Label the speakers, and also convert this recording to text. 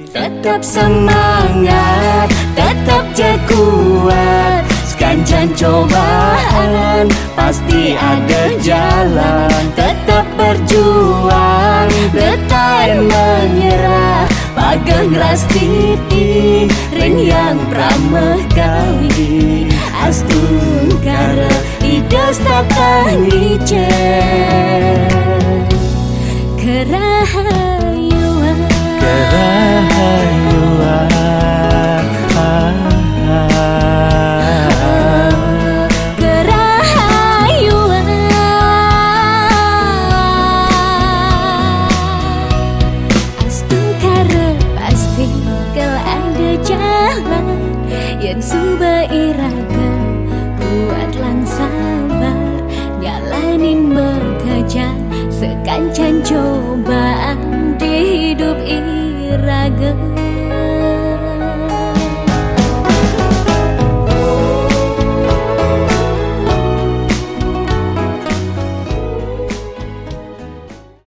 Speaker 1: Tetap semangat, tetap kuat. Sekancan cobaan, pasti ada jalan. Tetap berjuang, detai menyerah. Pageng rastiti, ren yang prameh kawi. Astun kara, ides tatah nice. Kerahayuan, kerahayuan, kerahayuan. Astun kara pasti kel ada jalan. Yang suba iraga kuat lang sabar, jalanin bekerja sekancan cobaan di hidup iraga.